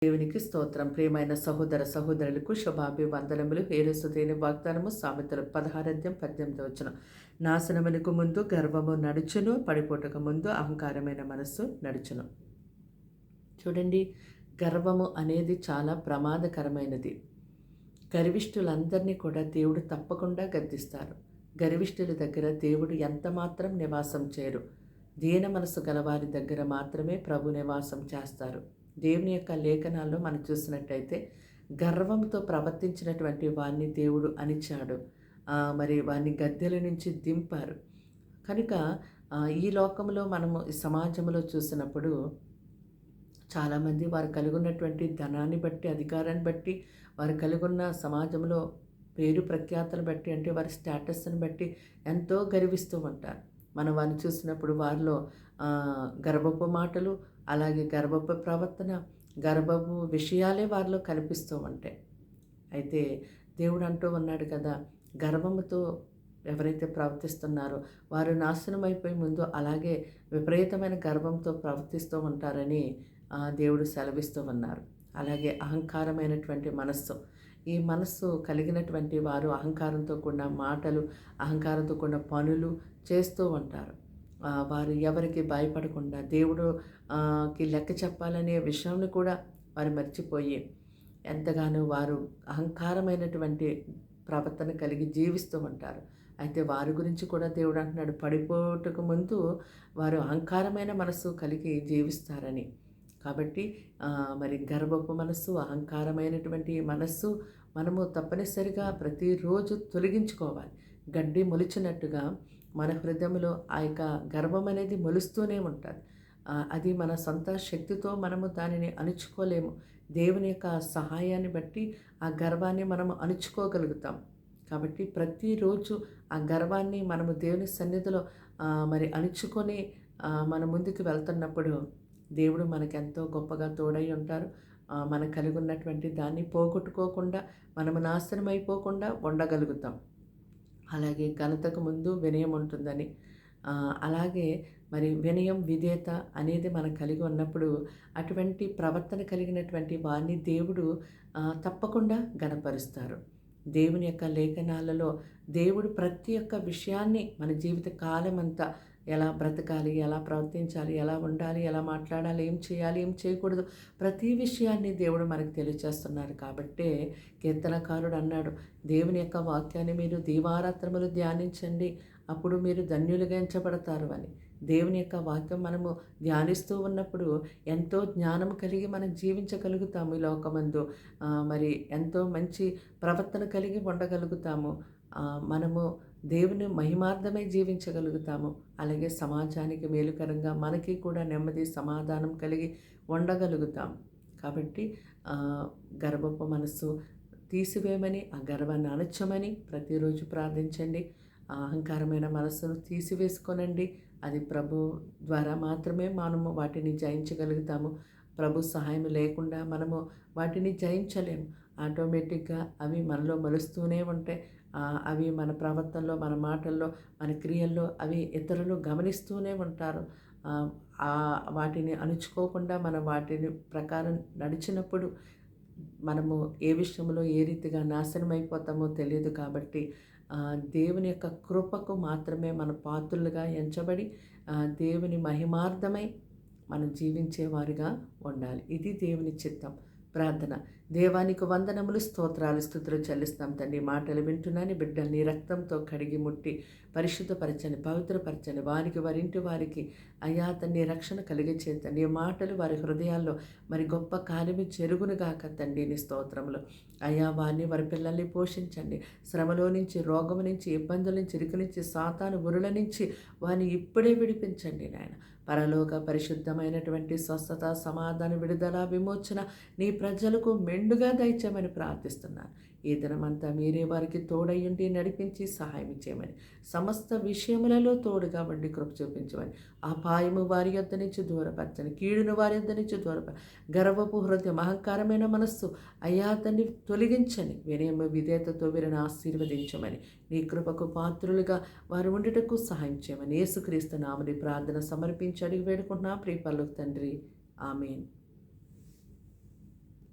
దేవునికి స్తోత్రం. ప్రియమైన సహోదర సహోదరులకు శుభాభివందనములు. ఏరుసుదేని వాగ్దానము సామెతలు 16:18. నాశనమునకు ముందు గర్వము నడుచును, పడిపోటకు ముందు అహంకారమైన మనస్సు నడుచును. చూడండి, గర్వము అనేది చాలా ప్రమాదకరమైనది. గర్విష్ఠులందరినీ కూడా దేవుడు తప్పకుండా గద్దిస్తారు. గర్విష్ఠుల దగ్గర దేవుడు ఎంత మాత్రం నివాసం చేయరు. దీన మనసు గలవారి దగ్గర మాత్రమే ప్రభు నివాసం చేస్తారు. దేవుని యొక్క లేఖనాల్లో మనం చూసినట్టయితే గర్వంతో ప్రవర్తించినటువంటి వారిని దేవుడు అణిచాడు. మరి వారిని గద్దెల నుంచి దింపారు. కనుక ఈ లోకంలో మనము ఈ సమాజంలో చూసినప్పుడు చాలామంది వారు కలిగినటువంటి ధనాన్ని బట్టి, అధికారాన్ని బట్టి, వారు కలిగిన్న సమాజంలో పేరు ప్రఖ్యాతలు బట్టి, అంటే వారి స్టేటస్ని బట్టి ఎంతో గర్విస్తూ ఉంటారు. మనం వారిని చూసినప్పుడు వారిలో గర్వపు మాటలు, అలాగే గర్వపు ప్రవర్తన, గర్వపు విషయాలే వారిలో కనిపిస్తూ ఉంటాయి. అయితే దేవుడు అంటూ ఉన్నాడు కదా, గర్వముతో ఎవరైతే ప్రవర్తిస్తున్నారో వారు నాశనం అయిపోయి ముందు అలాగే విపరీతమైన గర్వంతో ప్రవర్తిస్తూ ఉంటారని దేవుడు సెలవిస్తూ ఉన్నారు. అలాగే అహంకారమైనటువంటి మనస్సు, ఈ మనస్సు కలిగినటువంటి వారు అహంకారంతో కూడిన మాటలు, అహంకారంతో కూడిన పనులు చేస్తూ ఉంటారు. వారు ఎవరికి భయపడకుండా దేవుడుకి లెక్క చెప్పాలనే విషయాన్ని కూడా వారు మర్చిపోయి ఎంతగానో వారు అహంకారమైనటువంటి ప్రవర్తన కలిగి జీవిస్తూ ఉంటారు. అయితే వారి గురించి కూడా దేవుడు అంటున్నాడు, పడిపోటకు ముందు వారు అహంకారమైన మనస్సు కలిగి జీవిస్తారని. కాబట్టి మరి గర్వపు మనస్సు, అహంకారమైనటువంటి మనస్సు మనము తప్పనిసరిగా ప్రతిరోజు తొలగించుకోవాలి. గడ్డి మొలిచినట్టుగా మన హృదయంలో ఆ యొక్క గర్వం అనేది మొలుస్తూనే ఉంటుంది. అది మన సొంత శక్తితో మనము దానిని అణుచుకోలేము. దేవుని యొక్క సహాయాన్ని బట్టి ఆ గర్వాన్ని మనము అణుచుకోగలుగుతాం. కాబట్టి ప్రతిరోజు ఆ గర్వాన్ని మనము దేవుని సన్నిధిలో మరి అణుచుకొని మన ముందుకు వెళ్తున్నప్పుడు దేవుడు మనకెంతో గొప్పగా తోడై ఉంటారు. మనకు కలిగి ఉన్నటువంటి దాన్ని పోగొట్టుకోకుండా, మనము నాశనం అయిపోకుండా ఉండగలుగుతాం. అలాగే ఘనతకు ముందు వినయం ఉంటుందని, అలాగే మరి వినయం, విధేయత అనేది మనం కలిగి ఉన్నప్పుడు అటువంటి ప్రవర్తన కలిగినటువంటి వారిని దేవుడు తప్పకుండా ఘనపరుస్తారు. దేవుని యొక్క లేఖనాలలో దేవుడు ప్రతి ఒక్క విషయాన్ని మన జీవిత కాలం అంతా ఎలా బ్రతకాలి, ఎలా ప్రవర్తించాలి, ఎలా ఉండాలి, ఎలా మాట్లాడాలి, ఏం చేయాలి, ఏం చేయకూడదు, ప్రతి విషయాన్ని దేవుడు మనకు తెలియచేస్తున్నారు. కాబట్టే కీర్తనకారుడు అన్నాడు, దేవుని యొక్క వాక్యాన్ని మీరు దీవారాత్రములు ధ్యానించండి, అప్పుడు మీరు ధన్యులుగా ఎంచబడతారు అని. దేవుని యొక్క వాక్యం మనము ధ్యానిస్తూ ఉన్నప్పుడు ఎంతో జ్ఞానం కలిగి మనం జీవించగలుగుతాము. ఈ లోకమందు మరి ఎంతో మంచి ప్రవర్తన కలిగి ఉండగలుగుతాము. మనము దేవుని మహిమార్థమై జీవించగలుగుతాము. అలాగే సమాజానికి మేలుకరంగా మనకి కూడా నెమ్మది, సమాధానం కలిగి ఉండగలుగుతాం. కాబట్టి గర్వపు మనస్సు తీసివేయమని, ఆ గర్వాన్ని అణచమని ప్రతిరోజు ప్రార్థించండి. అహంకారమైన మనస్సును తీసివేసుకోనండి. అది ప్రభు ద్వారా మాత్రమే మనము వాటిని జయించగలుగుతాము. ప్రభు సహాయం లేకుండా మనము వాటిని జయించలేము. ఆటోమేటిక్గా అవి మనలో మలుస్తూనే ఉంటాయి. అవి మన ప్రవర్తనలో, మన మాటల్లో, మన క్రియల్లో అవి ఇతరులు గమనిస్తూనే ఉంటారు. వాటిని అణుచుకోకుండా మనం వాటిని ప్రకారం నడిచినప్పుడు మనము ఏ విషయంలో ఏ రీతిగా నాశనం అయిపోతామో తెలియదు. కాబట్టి దేవుని యొక్క కృపకు మాత్రమే మన పాత్రులుగా ఎంచబడి దేవుని మహిమార్థమై మనం జీవించేవారుగా ఉండాలి. ఇది దేవుని చిత్తం. ప్రార్థన. దేవానికి వందనములు, స్తోత్రాలు, స్తుతులు చెల్లిస్తాం తండ్రి. మాటలు వింటున్నాను బిడ్డల్ని రక్తంతో కడిగి ముట్టి పరిశుద్ధపరచని, పవిత్రపరచని, వారికి వారింటి వారికి అయ్యా తండ్రి రక్షణ కలిగించే తండ్రి. మాటలు వారి హృదయాల్లో మరి గొప్ప కార్యము జరుగునుగాక తండ్రి. నీ స్తోత్రములు అయ్యా, వారిని వారి పిల్లల్ని పోషించండి. శ్రమలో నుంచి, రోగము నుంచి, ఇబ్బందుల నుంచి, ఇరుకు నుంచి, సాతాను ఉరుల నుంచి వారిని ఇప్పుడే విడిపించండి నాయన. పరలోక పరిశుద్ధమైనటువంటి స్వస్థత, సమాధాన, విడుదల, విమోచన నీ ప్రజలకు మెండుగా దయచేయమని ప్రార్థిస్తున్నాను. ఈ దినమంతా మీరే వారికి తోడయ్యుండి నడిపించి సహాయం చేయమని, సమస్త విషయములలో తోడుగా ఉండి కృప చూపించమని, అపాయము వారి యొద్ద నుంచి దూరపరచని, కీడును వారి యొద్ద నుంచి గర్వపు హృదయం, అహంకారమైన మనస్సు అయ్యా తండ్రి తొలగించని, వినయము విధేయతతో వీరిని ఆశీర్వదించమని, నీ కృపకు పాత్రులుగా వారు ఉండుటకు సహాయం చేయమని యేసుక్రీస్తు నామమున ప్రార్థన సమర్పించి అడిగి వేడుకుంటున్నా ప్రియ పరలోక తండ్రి. ఆమేన్.